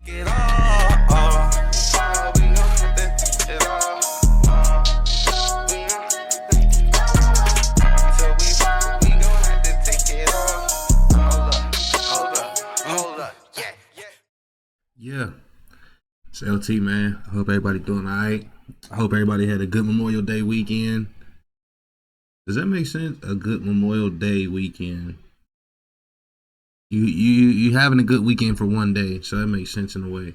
Get all, we gon' have to take it all, we gon' so we gon' have to take it all. Hold up, yeah. It's LT, man. I hope everybody doing alright. I hope everybody had a good Memorial Day weekend. Does that make sense? A good Memorial Day weekend. You having a good weekend for one day, so that makes sense in a way.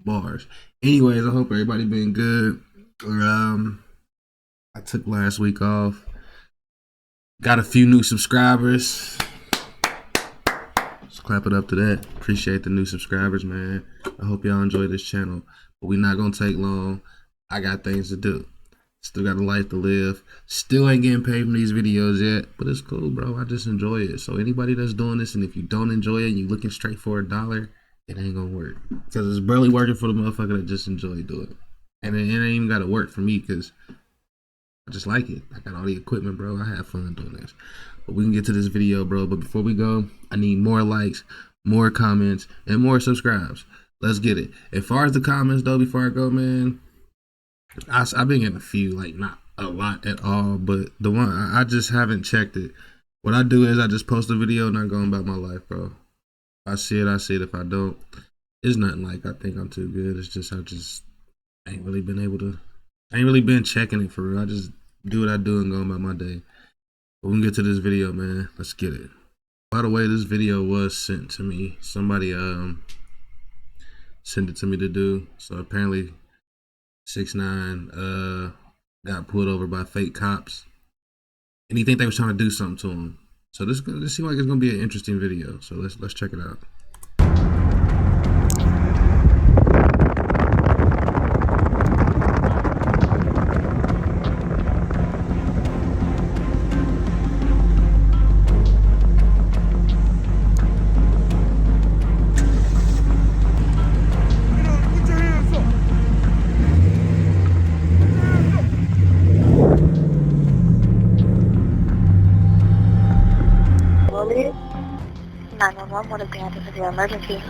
Bars. Anyways, I hope everybody been good. I took last week off. Got a few new subscribers. Let's clap it up to that. Appreciate the new subscribers, man. I hope y'all enjoy this channel. But we're not gonna take long. I got things to do. Still got a life to live. Still ain't getting paid from these videos yet, but it's cool, bro. I just enjoy it. So anybody that's doing this, and if you don't enjoy it and you looking straight for $1, it ain't gonna work. Because it's barely working for the motherfucker that just enjoy doing it. And it ain't even gotta work for me because I just like it. I got all the equipment, bro. I have fun doing this. But we can get to this video, bro. But before we go, I need more likes, more comments, and more subscribes. Let's get it. As far as the comments, though, before I go, man, I've been getting a few, like not a lot at all, but the one I just haven't checked it. What I do is I just post a video and I go about my life, bro. If I see it, I see it. If I don't, it's nothing like I think I'm too good. It's just I just ain't really been checking it for real. I just do what I do and go about my day. But we can get to this video, man. Let's get it. By the way, this video was sent to me. Somebody sent it to me to do. So apparently 6IX9INe got pulled over by fake cops, and he think they was trying to do something to him. So this seems like it's gonna be an interesting video. So let's check it out. What is the answer to the emergency?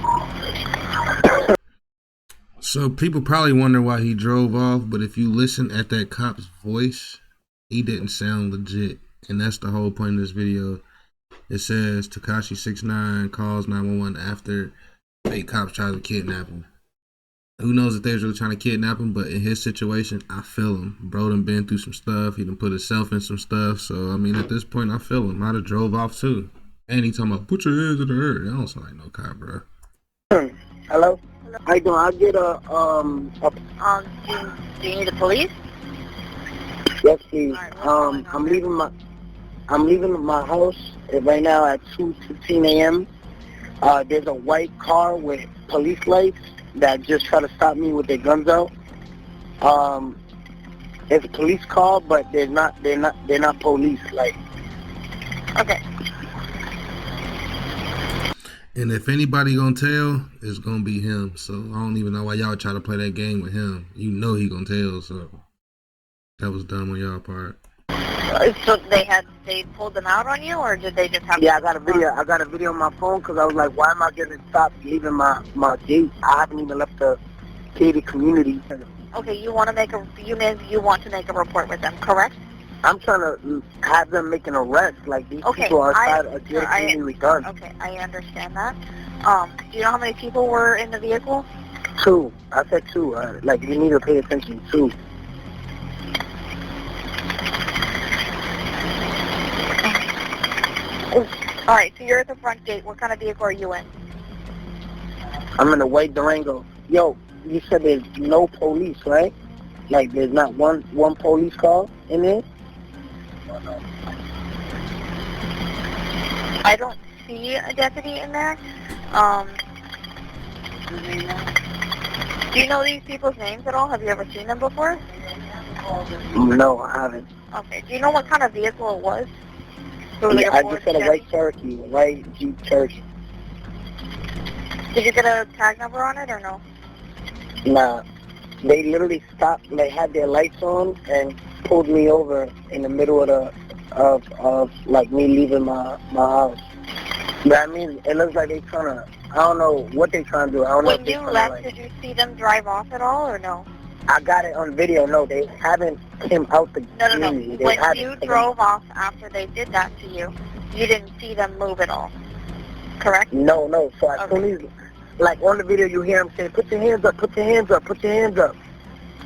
So people probably wonder why he drove off, but if you listen at that cop's voice, he didn't sound legit. And that's the whole point of this video. It says Tekashi 6IX9INE calls 911 after fake cops try to kidnap him. Who knows if they was really trying to kidnap him, but in his situation, I feel him. Bro done been through some stuff. He done put himself in some stuff. So, I mean, at this point, I feel him. I'd have drove off too. And he talking about, put your hands in the air. That don't sound like no cop, bro. Hello? How you doing? I'll get Do you need the police? Yes, please. Right, I'm leaving my house right now at 2:15 a.m. There's a white car with police lights that just try to stop me with their guns out. It's a police car, but they're not police. Like, okay. And if anybody gonna tell, it's gonna be him. So I don't even know why y'all try to play that game with him. You know he gonna tell, so that was dumb on y'all part. So they pulled them out on you, or did they just have? Yeah, I got a video on my phone because I was like, why am I getting stopped leaving my gate? I haven't even left the gated community. Okay, you want to make a report with them, correct? I'm trying to have them make an arrest. Like, these people are gated with guns. Okay, I understand that. Do you know how many people were in the vehicle? 2. I said 2. Like, you need to pay attention. 2. All right, so you're at the front gate. What kind of vehicle are you in? I'm in a white Durango. Yo, you said there's no police, right? Like, there's not one police car in there? I don't see a deputy in there. Do you know these people's names at all? Have you ever seen them before? No, I haven't. Okay. Do you know what kind of vehicle it was? Yeah, I just said a white Cherokee, a white Jeep Cherokee. Did you get a tag number on it or no? Nah. They literally stopped, they had their lights on and pulled me over in the middle of like me leaving my house. But I mean, it looks like they trying to I don't know what they trying to do. I don't know if When they you trying to, left, like, did you see them drive off at all, or no? I got it on video. No, they haven't came out the No. community. They When haven't you came- drove off after they did that to you, you didn't see them move at all, correct? No. So as soon as, like, on the video, you hear them say, put your hands up, put your hands up, put your hands up.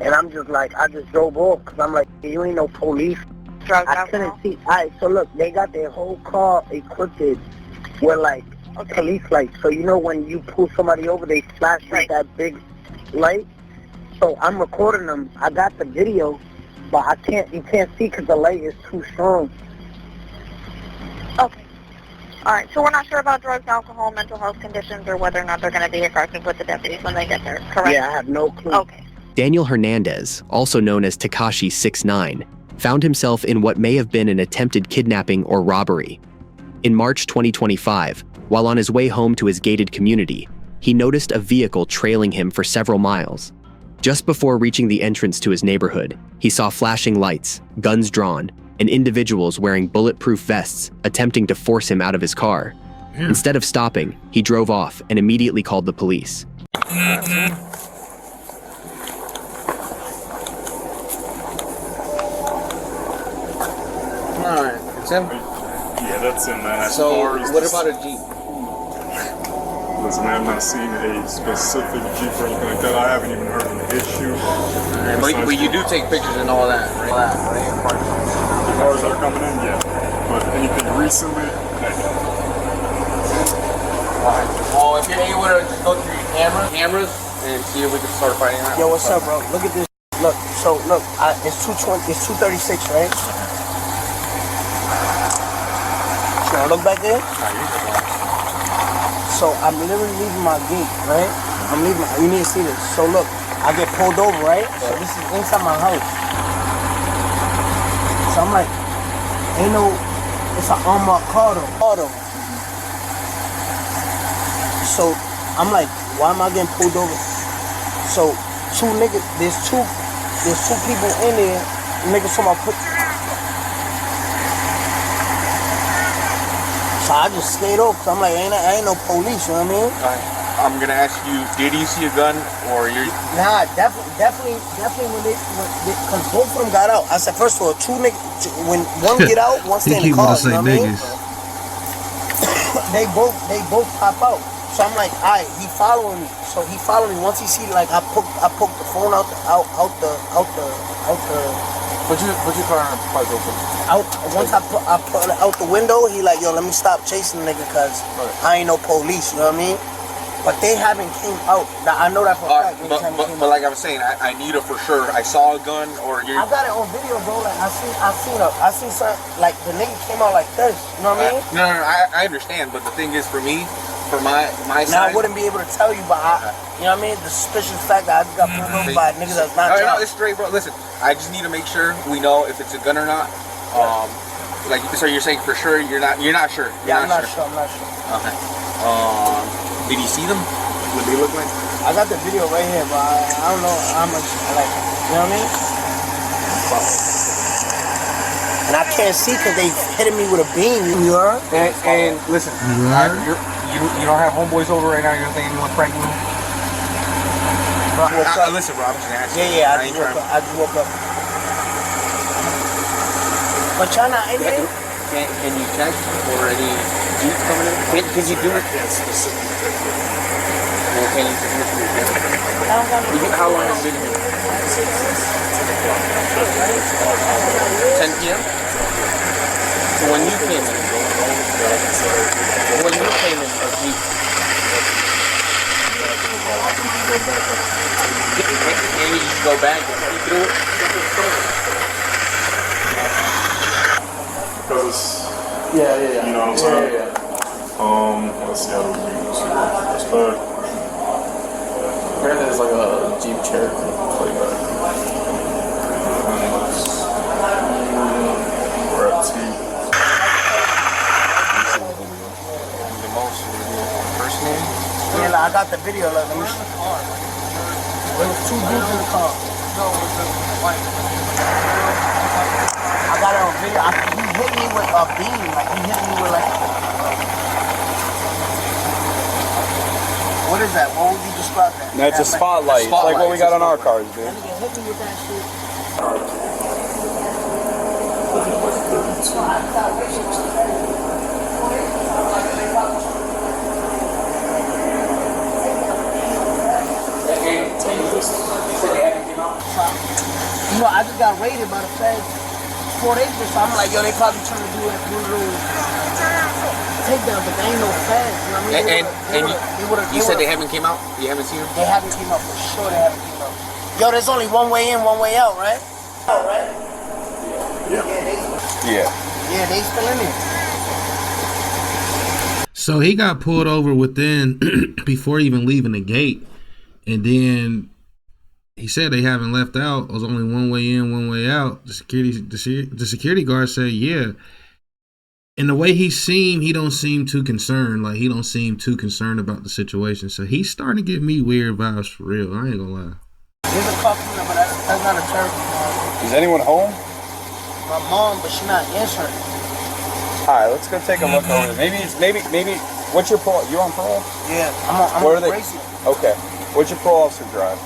And I'm just like, I just drove off because I'm like, you ain't no police. Drugs, I alcohol? couldn't see. All right, so look, they got their whole car equipped with, like, police lights. So, you know, when you pull somebody over, they flash with that big light. So I'm recording them. I got the video, but you can't see because the light is too strong. Okay. All right, so we're not sure about drugs, alcohol, mental health conditions, or whether or not they're going to be aggressive with the deputies when they get there, correct? Yeah, I have no clue. Okay. Daniel Hernandez, also known as Tekashi 6IX9, found himself in what may have been an attempted kidnapping or robbery. In March 2025, while on his way home to his gated community, he noticed a vehicle trailing him for several miles. Just before reaching the entrance to his neighborhood, he saw flashing lights, guns drawn, and individuals wearing bulletproof vests attempting to force him out of his car. Instead of stopping, he drove off and immediately called the police. Alright, it's him? Yeah, that's him, man. As So, far as what this- about a Jeep? Listen, man, I've not seen a specific Jeep or anything like that. I haven't even heard an issue. But you do take pictures and all that, right? The cars that are coming in, yeah. But anything recently, Well, if you're able to just go through your cameras and see if we can start finding out. Yo, what's up, bro? Look at this. Look, so look, it's 220. It's 236, right? Should I look back there? So I'm literally leaving my gate, right? I'm leaving. You need to see this. So look, I get pulled over, right? So this is inside my house. So I'm like, ain't no. It's an unmarked car though. So I'm like, why am I getting pulled over? So there's two people in there. Niggas told me put. So I just stayed up because I'm like, I ain't no police, you know what I mean? I'm gonna ask you, did you see a gun or you're... Nah, definitely when they, because both of them got out. I said, first of all, two niggas, when one get out, one stay in the car, you know what I mean? They both pop out. So I'm like, alright, he following me. So he following me. Once he see, like, I poked the phone out the Put your car parked open. once I put it out the window, he like, yo, let me stop chasing the nigga because I ain't no police, you know what I mean? But they haven't came out. I know that for a fact. But like I was saying, I need it for sure. I saw a gun or you're... I got it on video, bro. Like I seen something, like the nigga came out like this, you know what I mean? No, I understand, but the thing is for me, for my Now side... I wouldn't be able to tell you, but you know what I mean? The suspicious fact that I just got pulled over by niggas that's not No, it's straight, bro. Listen, I just need to make sure we know if it's a gun or not. Like, so you're saying for sure you're not sure? I'm not sure. Okay. Did you see them? What they look like? I got the video right here, but I don't know how much, like, you know what I mean? And I can't see because they hitting me with a beam, you heard? And listen, you don't have homeboys over right now. You're saying you want to prank me? Listen, bro, I'm just asking. Yeah, I just woke up. But y'all not in there? Can you check for any Jeeps coming in? Can you do it? Well, can you how long has it been here? 10 p.m.? So when you came in, a Jeep, can you just go back and see through it? because it's, Yeah. you know what I'm saying? Let's see how do we do this. Let's start. Apparently there's like a Jeep Cherokee playback. We're at T. The most personal. Yeah, like, I got the video, like, let me see. There was two dudes in the car. I got it on video. He hit me with a beam, like he hit me with like. What is that? What would you describe that? No, it's a spotlight. It's like what we got on our cars, dude. That nigga hit me with that shit. You know, I just got raided by the feds 4 days ago, so I'm like, yo, they probably trying to do like one of those takedowns, but they ain't no feds, you know what I mean? You said they haven't came out? You haven't seen them? They haven't came out for sure, they haven't came out. Yo, there's only one way in, one way out, right? Yeah. Yeah, they still in there. So he got pulled over within before even leaving the gate, and then he said they haven't left out. It was only one way in, one way out. The security guard said, yeah. And the way he seemed, he don't seem too concerned. Like, he don't seem too concerned about the situation. So he's starting to give me weird vibes for real. I ain't gonna lie. There's a cop coming up, but that's not a church. Is anyone home? My mom, but she's not answering. All right, let's go take a look over there. Maybe. What's your parole? You on parole? Yeah, I'm Where on are they? bracelet. Okay. What's your parole officer drive?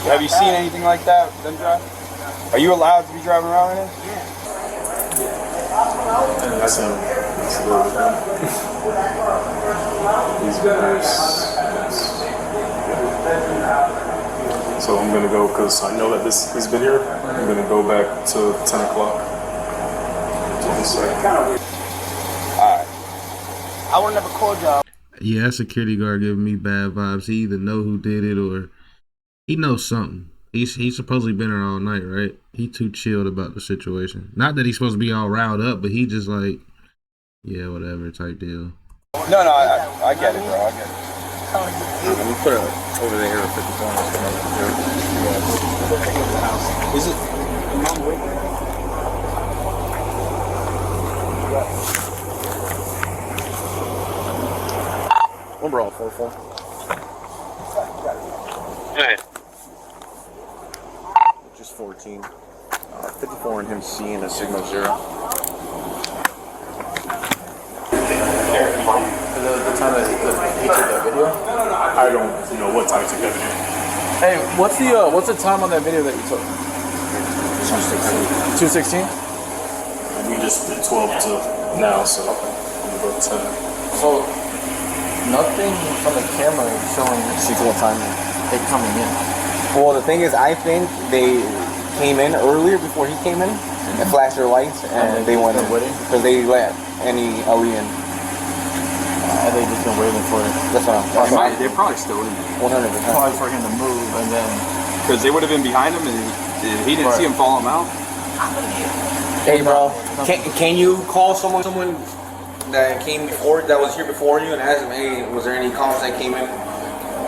Have you seen anything like that? Them drive? Are you allowed to be driving around in it? Yeah. That's him. He's very So I'm gonna go because I know that he's been here. I'm gonna go back to 10 o'clock. Alright. I would never called y'all. Yeah, that security guard giving me bad vibes. He either know who did it or he knows something. He's supposedly been there all night, right? He too chilled about the situation. Not that he's supposed to be all riled up, but he just like, yeah, whatever type deal. No, I get it, bro. I get it. Let me put it over there at 54. Is it? Overall, 4-4. Hey. Just 14. 54 and him C and a signal 0. The time that he took that video? I don't know what time to get in. Hey, what's the time on that video that you took? 2:16. We just did 12 to now, so I'm gonna go 10. So nothing from the camera showing what time they coming in. Well, the thing is, I think they came in earlier before he came in and flashed their lights, and they went in because they let any Ali in. And they just been waiting for it. That's what I'm They're probably still in there. 100%. Probably for him to move, and then Because they would have been behind him, and he didn't see him follow him out. Hey, bro, can you call someone that came before, that was here before you, and ask them, hey, was there any cops that came in?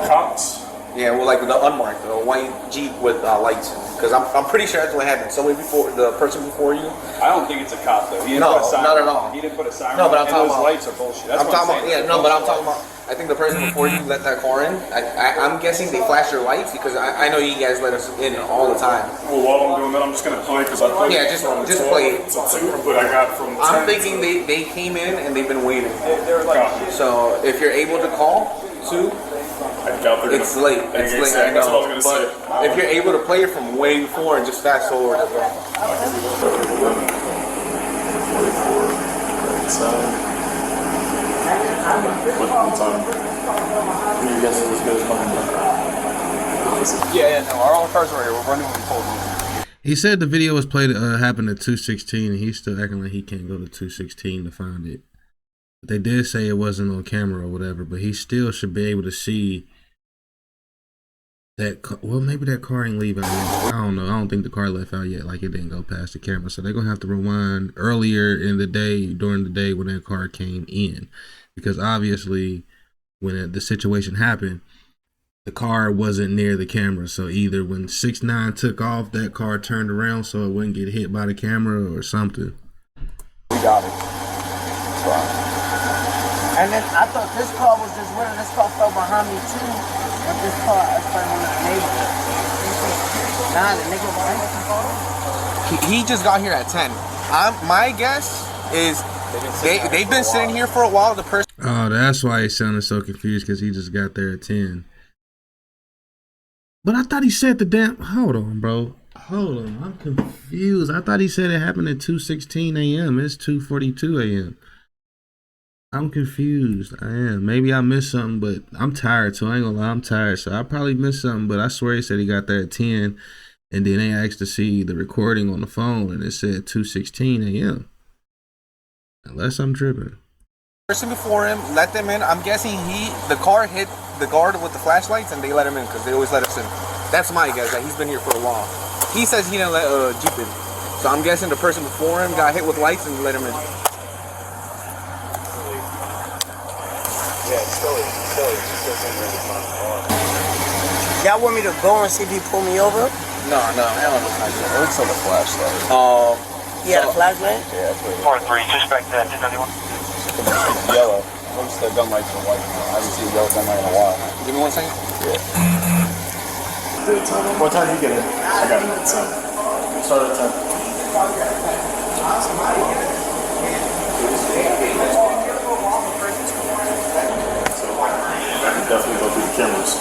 Cops? Yeah, well, like the unmarked, the white Jeep with lights. Because I'm pretty sure that's what happened. Somebody before, the person before you. I don't think it's a cop though. He didn't No, put a siren not at on. all. He didn't put a siren No, but on, I'm talking and those about- lights are bullshit. That's I'm what talking about, saying. yeah, no, but I'm talking about, I think the person before you let that car in, I'm guessing they flashed their lights because I know you guys let us in all the time. Well, while I'm doing that, I'm just gonna play because I played Yeah, just play it. to 2, but I got from 10 I'm thinking they came in and they've been waiting. Copy. So if you're able to call too, I doubt they're it's gonna- late. It's late, I That's what I know. was gonna But say. if you're able to play it from way before and just fast forward as well. What time? you guys are as good as mine. Yeah, no, our own cars are here. We're running when we pulled over. He said the video was played happened at 2:16, and he's still acting like he can't go to 2:16 to find it. They did say it wasn't on camera or whatever, but he still should be able to see that. Well, maybe that car ain't leave out yet. I don't know. I don't think the car left out yet. Like, it didn't go past the camera, so they're gonna have to rewind earlier in the day, during the day when that car came in, because obviously when the situation happened, the car wasn't near the camera. So either when 6ix9ine took off, that car turned around so it wouldn't get hit by the camera or something. We got it. Wow. And then I thought this car was just winning. This car fell behind me too. But this car, I found one of the neighbors. Nah, the nigga behind me. He just got here at 10. My guess is they've been sitting here for a while. The person. Oh, that's why he sounded so confused because he just got there at 10. But I thought he said the damn. Hold on, bro. Hold on. I'm confused. I thought he said it happened at 2:16 a.m. It's 2:42 a.m. I'm confused. I am. Maybe I missed something, but I'm tired, so I ain't gonna lie. I'm tired, so I probably missed something, but I swear he said he got there at 10, and then they asked to see the recording on the phone, and it said 2:16 a.m. Unless I'm tripping. Person before him let them in. I'm guessing the car hit the guard with the flashlights, and they let him in because they always let us in. That's my guess. That he's been here for a while. He says he didn't let Jeep in, so I'm guessing the person before him got hit with lights and let him in. Y'all want me to go and see if he pull me over? No, hell no. It looks like a flashlight. Yeah, a flashlight? Yeah, that's what it is. 4-3, suspect 1091. Yellow. Looks the gun lights are white. I haven't seen a yellow gun light in a while. Give me 1 second. What time did you get in? I got in at 10. Start at 10. I can definitely go through the cameras.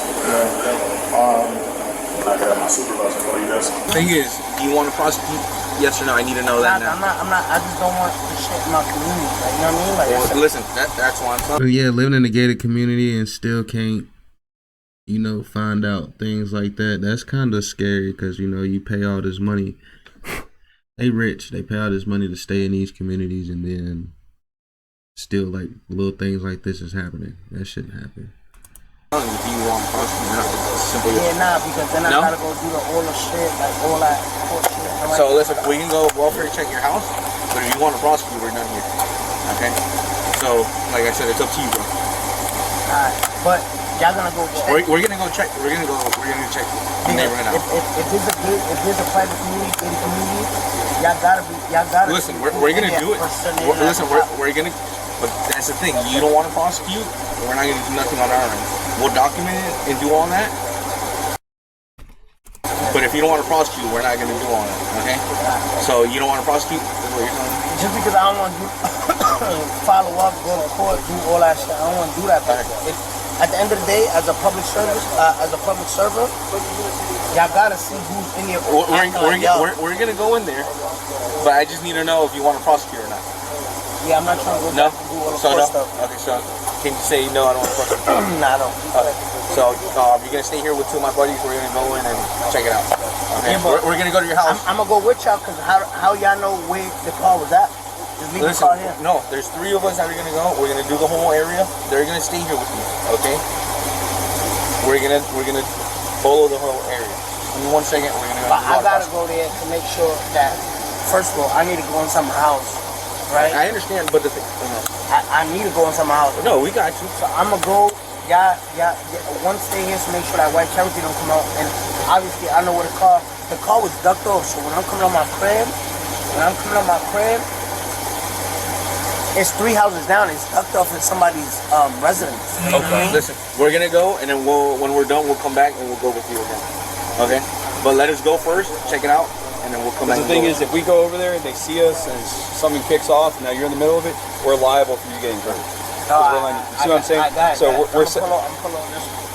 I could have my supervisor call you guys. Thing is, do you want to prosecute? Yes or no? I need to know that now. I'm not, I just don't want the shit in my community. Like, you know what I mean? Like, Well, listen, that's why I'm telling Yeah, living in a gated community and still can't, find out things like that. That's kind of scary because, you pay all this money. They rich. They pay all this money to stay in these communities and then still, like, little things like this is happening. That shouldn't happen. you. Do you want to prosecute? Not simply. yeah, nah, because then No? I gotta go do all the shit, like all that court shit. Like, So listen, we can go welfare check your house, but if you want to prosecute, we're done here. Okay? So, like I said, it's up to you, bro. alright, but y'all gonna go check. We're gonna go check. We're gonna check the neighborhood house. If there's a private community, gated community, y'all gotta. Listen, we're gonna do it. We're gonna. But that's the thing. You don't want to prosecute. We're not gonna do nothing on our end. We'll document it and do all that. But if you don't want to prosecute, we're not gonna do all that. Okay? So you don't want to prosecute? That's what you're telling me? Just because I don't want to follow up, go to court, do all that shit, I don't want to do that. But at the end of the day, as a public server, y'all gotta see who's in here. We're gonna go in there, but I just need to know if you want to prosecute or not. Yeah, I'm not trying to go No? back and do all the So court no? stuff. Okay, so can you say no, I don't want to prosecute? Nah, I don't. Okay. So you're gonna stay here with two of my buddies. We're gonna go in and check it out. Okay. Yeah, but we're gonna go to your house. I'm gonna go with y'all because how y'all know where the car was at? Just leave Listen, the car here. no, there's 3 of us that are gonna go. We're gonna do the whole area. They're gonna stay here with you. Okay. We're gonna follow the whole area. Give me 1 second. We're gonna. But I gotta go there to make sure that first of all, I need to go in some house, right? I understand, but the thing. I need to go in some house. No, we got you. So I'm gonna go. Y'all, one stay here to make sure that white Cherokee don't come out. And obviously, I know where the car was ducked off. So when I'm coming on my crib, it's 3 houses down. It's ducked off in somebody's residence. Okay. Listen, we're gonna go, and then when we're done, we'll come back and we'll go with you again. Okay. But let us go first, check it out, and then we'll come back. The thing is, if we go over there and they see us and something kicks off, and now you're in the middle of it, we're liable for you getting hurt. You see what I'm saying? We're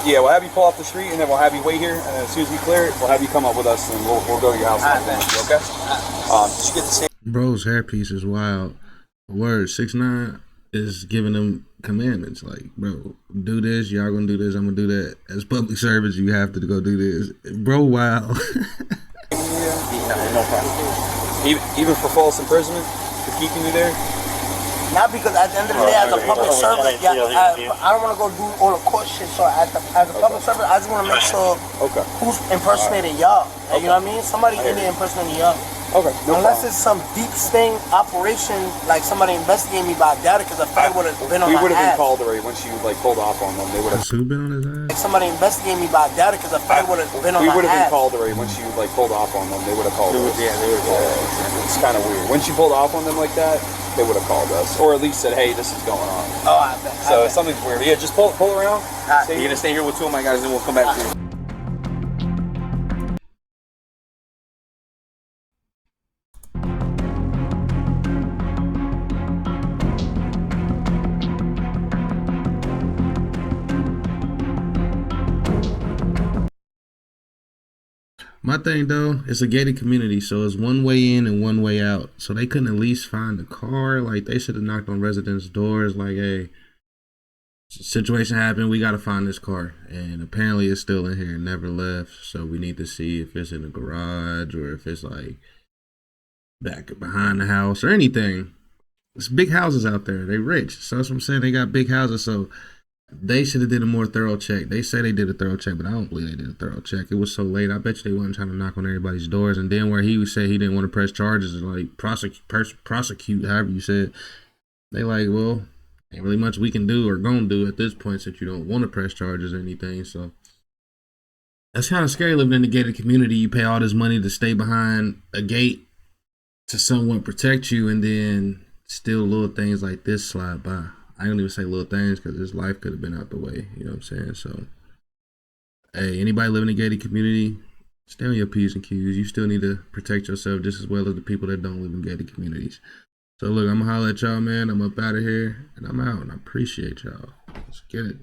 yeah, we'll have you pull off the street, and then we'll have you wait here. And as soon as we clear it, we'll have you come up with us, and we'll go to your house. Okay? Did you get the same? Bro's hairpiece is wild. Word, 6ix9ine is giving them commandments. Like, bro, do this, y'all gonna do this, I'm gonna do that. As public service, you have to go do this. Bro, wow. No problem. Even for false imprisonment, for keeping you there? Not because at the end of the day, as a public servant, I don't want to go do all the court shit. So as a public servant, I just want to make sure who's impersonating y'all. You know what I mean? Somebody in there impersonating y'all. Okay. Unless it's some deep sting operation, like somebody investigating me by data, because if I would have been on my ass. We would have been called already once you pulled off on them. They would have. Who been on his ass? Like somebody investigating me by data, because if I would have been on my ass. We would have been called already once you pulled off on them. They would have called us. Yeah, they would have called us. It's kind of weird. Once you pulled off on them like that, they would have called us, or at least said, "Hey, this is going on." Oh, I bet. So something's weird. Yeah, just pull around. You're gonna stay here with 2 of my guys, and we'll come back to you. My thing though, it's a gated community, so it's one way in and one way out. So they couldn't at least find the car. Like they should have knocked on residents' doors, like, "Hey, situation happened. We got to find this car." And apparently, it's still in here, never left. So we need to see if it's in the garage or if it's like back behind the house or anything. It's big houses out there. They rich, so that's what I'm saying. They got big houses, so they should have did a more thorough check. They say they did a thorough check, but I don't believe they did a thorough check. It was so late. I bet you they wasn't trying to knock on everybody's doors. And then where he would say he didn't want to press charges or like prosecute, however you said, they like, well, ain't really much we can do or gonna do at this point since you don't want to press charges or anything. So that's kind of scary living in a gated community. You pay all this money to stay behind a gate to somewhat protect you, and then still little things like this slide by. I don't even say little things because his life could have been out the way. You know what I'm saying? So, hey, anybody living in a gated community, stay on your P's and Q's. You still need to protect yourself just as well as the people that don't live in gated communities. So, look, I'm going to holler at y'all, man. I'm up out of here, and I'm out, and I appreciate y'all. Let's get it.